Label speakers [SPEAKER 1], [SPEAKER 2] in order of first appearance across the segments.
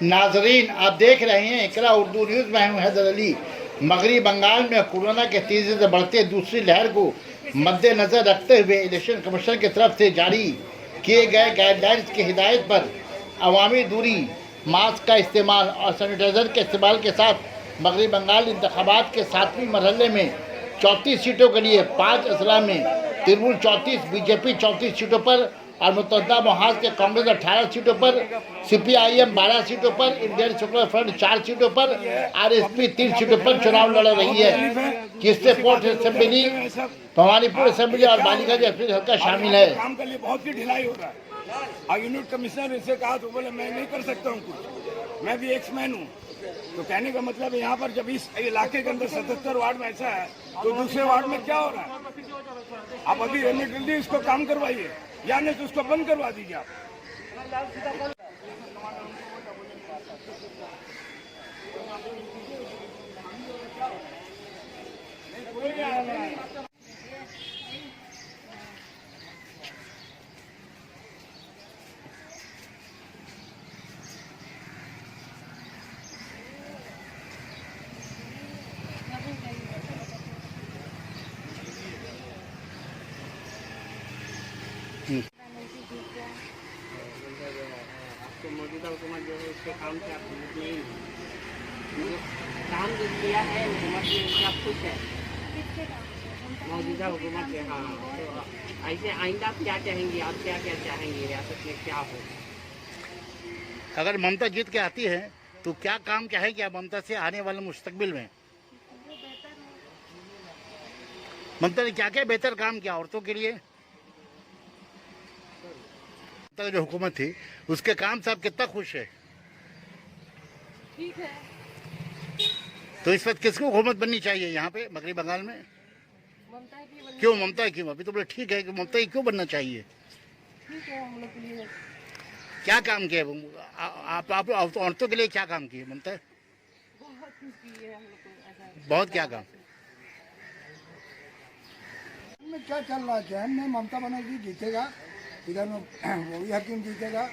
[SPEAKER 1] नाजरीन, आप देख रहे हैं इकरा उर्दू न्यूज़ में हूँ हैदर अली। मगरबी बंगाल में कोरोना के तेजी से बढ़ते दूसरी लहर को मद्देनजर रखते हुए इलेक्शन कमीशन की तरफ से जारी किए गए गाइडलाइंस की हिदायत पर अवामी दूरी, मास्क का इस्तेमाल और सैनिटाइजर के इस्तेमाल के साथ मगरबी बंगाल इंतखाबात के 7वीं मरहले में 34 सीटों के लिए 5 अजला में तृणमूल 34, बीजेपी 34 सीटों पर और मुतहदा महाज के कांग्रेस 18 सीटों पर, CPIM 12 सीटों पर, इंडियन सेकुलर फ्रंट 4 सीटों पर, RSP 3 सीटों पर चुनाव लड़ रही है, जिससे पोर्ट असेंबली, भवानीपुर असेंबली और बालिका असेंबली हल्का शामिल है।
[SPEAKER 2] काम के लिए बहुत ही ढिलाई हो रहा है। और यूनिट कमिश्नर से कहा तो बोले मैं नहीं कर सकता हूँ कुछ, मैं भी एक्समैन हूँ। तो कहने का मतलब है यहाँ पर जब इस इलाके के अंदर 77 वार्ड में ऐसा है तो दूसरे वार्ड में क्या हो रहा है? आप अभी जल्दी इसको काम करवाइए या नहीं तो उसको बंद करवा दीजिए आप।
[SPEAKER 3] आपको मौजूदा हुकूमत जो है उसके काम से आप नहीं काम जो किया है हुकूमत ने उससे आप खुश है? मौजूदा हुकूमत से, हाँ। तो ऐसे आइंदा आप क्या चाहेंगी, आप क्या क्या चाहेंगी रियासत में क्या हो?
[SPEAKER 1] अगर ममता जीत के आती है तो क्या काम चाहेगी आप ममता से आने वाले मुस्तकबिल में? ममता ने क्या क्या बेहतर काम किया औरतों के लिए? जो हुकूमत थी उसके काम से आप कितना खुश है?
[SPEAKER 4] ठीक है।
[SPEAKER 1] तो इस वक्त किसको हुकूमत बननी चाहिए यहाँ पे मगरबी बंगाल में?
[SPEAKER 4] ममता की बननी।
[SPEAKER 1] क्यों ममता क्यों? अभी तो बोले ठीक है कि ममता ही क्यों बनना चाहिए?
[SPEAKER 4] ठीक है, हम लोग के लिए
[SPEAKER 1] क्या काम किया आप औरतों के लिए? क्या काम किए ममता?
[SPEAKER 4] बहुत कुछ की है हम लोग को ऐसा।
[SPEAKER 1] बहुत क्या काम?
[SPEAKER 5] में क्या चल रहा है? जैन में ममता बनर्जी जीतेगा, इधर में वही हकीम जीतेगा।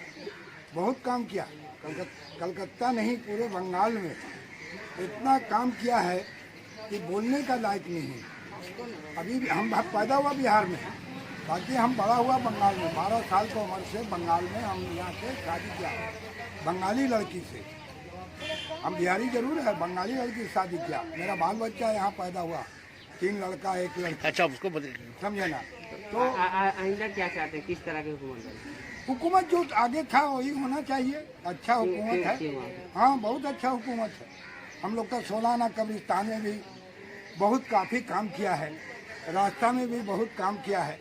[SPEAKER 5] बहुत काम किया, कलकत्ता नहीं पूरे बंगाल में इतना काम किया है कि बोलने का लायक नहीं है। अभी हम पैदा हुआ बिहार में, बाकी हम बड़ा हुआ बंगाल में। 12 साल की उम्र से बंगाल में हम यहाँ से शादी किया, बंगाली लड़की से। हम बिहारी जरूर है, बंगाली लड़की से शादी किया। मेरा बाल बच्चा यहाँ पैदा हुआ, 3 लड़का 1 लड़की।
[SPEAKER 1] अच्छा, उसको
[SPEAKER 5] समझे ना?
[SPEAKER 3] तो आइंदा क्या चाहते हैं, किस तरह की हुकूमत?
[SPEAKER 5] हुकूमत जो आगे था वही होना चाहिए। अच्छा हुकूमत है, हाँ बहुत अच्छा हुकूमत है। हम लोग का सोलाना कब्रिस्तान में भी बहुत काफ़ी काम किया है, रास्ता में भी बहुत काम किया है।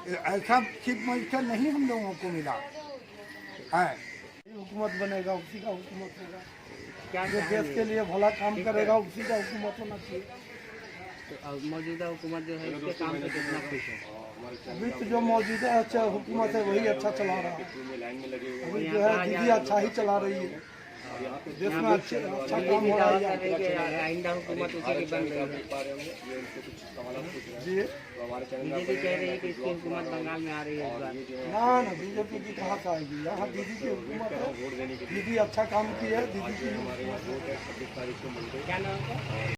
[SPEAKER 5] ऐसा चीफ मिनिस्टर नहीं हम लोगों को मिला है।
[SPEAKER 6] हुकूमत बनेगा उसी का हुकूमत होगा,
[SPEAKER 3] क्या
[SPEAKER 6] जो देश के लिए भला काम करेगा उसी का हुकूमत होना चाहिए।
[SPEAKER 3] तो मौजूदा हुकूमत जो है उसके काम से कितना खुश है?
[SPEAKER 6] अभी तो जो मौजूदा अच्छा हुकूमत है वही अच्छा चला रहा है। अभी जो है दीदी अच्छा ही चला रही है, देश में अच्छा काम हो रहा है।
[SPEAKER 3] आइंदा हुकूमत उसी की बन रही है
[SPEAKER 6] जी,
[SPEAKER 3] बीजेपी कह रही है कि इसकी हुकूमत बंगाल में आ रही है इस बार।
[SPEAKER 6] ना बीजेपी की कहाँ से आएगी? यहाँ दीदी की हुकूमत है, दीदी अच्छा काम की है, दीदी की हुकूमत है।
[SPEAKER 3] क्या नाम है?